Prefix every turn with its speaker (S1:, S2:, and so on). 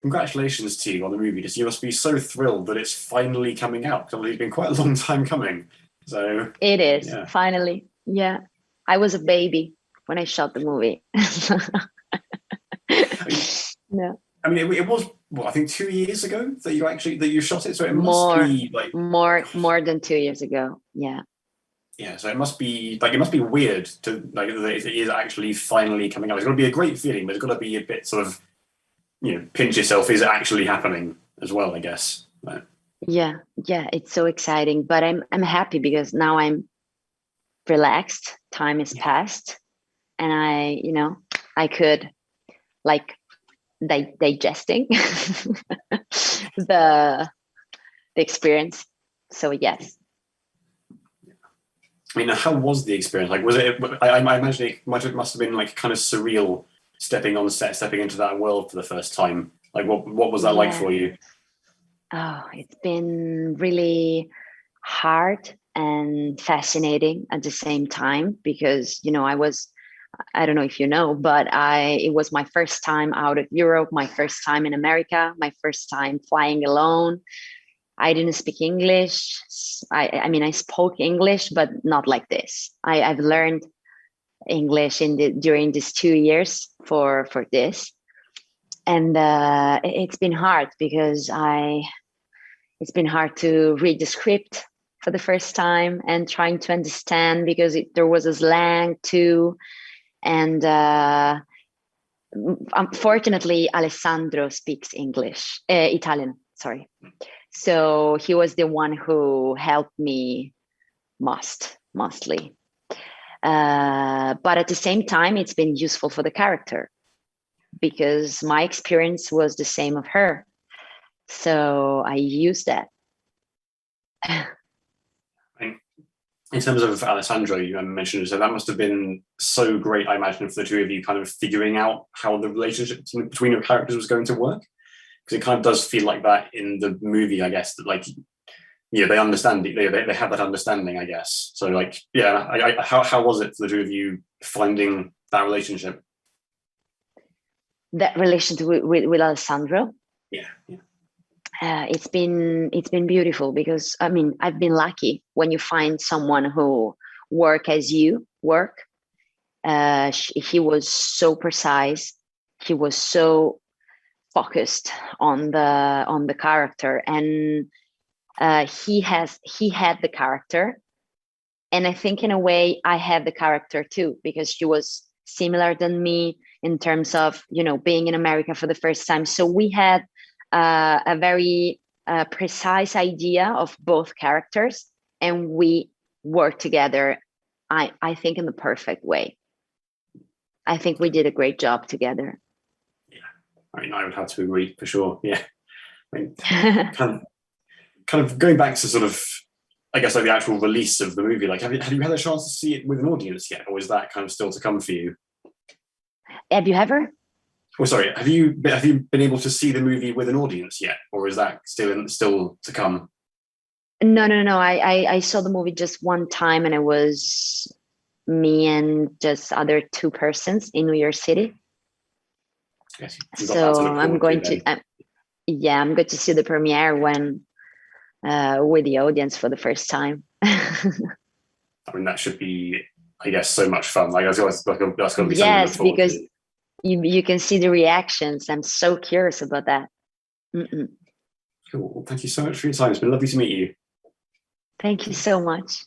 S1: congratulations to you on the movie. Just you must be so thrilled that it's finally coming out. Because it's been quite a long time coming. So
S2: It is
S1: yeah.
S2: finally. Yeah. I was a baby when I shot the movie.
S1: I mean,
S2: Yeah.
S1: it was what I think 2 years ago that you shot it. So it must
S2: More,
S1: be like
S2: more than 2 years ago. Yeah.
S1: yeah. So it must be weird to like that it is actually finally coming out. It's going to be a great feeling, but it's got to be a bit sort of pinch yourself. Is it actually happening as well? I guess. Right.
S2: Yeah. Yeah. It's so exciting, but I'm happy because now I'm relaxed. Time is passed, and I could like digesting the experience. So yes.
S1: I mean, how was the experience? Like, was it? I imagine it must have been like kind of surreal stepping on set, stepping into that world for the first time. Like, what was that like
S2: Yeah.
S1: for you?
S2: Oh, it's been really hard and fascinating at the same time because I don't know if you know, but it was my first time out of Europe, my first time in America, my first time flying alone. I didn't speak English. I mean, I spoke English, but not like this. I've learned English during these 2 years for this, and it's been hard because it's been hard to read the script for the first time and trying to understand because there was a slang too. And unfortunately, Alessandro speaks Italian, sorry. So he was the one who helped me mostly. But at the same time, it's been useful for the character because my experience was the same of her. So I used that.
S1: In terms of Alessandro, you mentioned, so that must have been so great, I imagine, for the two of you kind of figuring out how the relationship between your characters was going to work. Because it kind of does feel like that in the movie, I guess, that like, they understand, they have that understanding, I guess. So like, yeah, how was it for the two of you finding that relationship?
S2: That relationship with Alessandro?
S1: Yeah.
S2: It's been beautiful because I mean I've been lucky when you find someone who work as you work. He was so precise. He was so focused on the character, and he had the character, and I think in a way I had the character too because she was similar than me in terms of being in America for the first time. So we had a very precise idea of both characters, and we worked together. I think in the perfect way. I think we did a great job together.
S1: Yeah, I mean, I would have to agree for sure. Yeah, I mean, kind of going back to sort of, I guess, like the actual release of the movie. Like, have you had a chance to see it with an audience yet, or is that kind of still to come for you?
S2: Have you ever?
S1: Oh, sorry. Have you been able to see the movie with an audience yet, or is that still to come?
S2: No. I saw the movie just one time, and it was me and just other two persons in New York City.
S1: Yes,
S2: So I'm going to, I'm going to see the premiere when with the audience for the first time.
S1: I mean, that should be, I guess, so much fun. Like, that's going to be something to look
S2: Yes,
S1: forward
S2: because
S1: to.
S2: you can see the reactions. I'm so curious about that.
S1: Cool. Well, thank you so much for your time. It's been lovely to meet you.
S2: Thank you so much.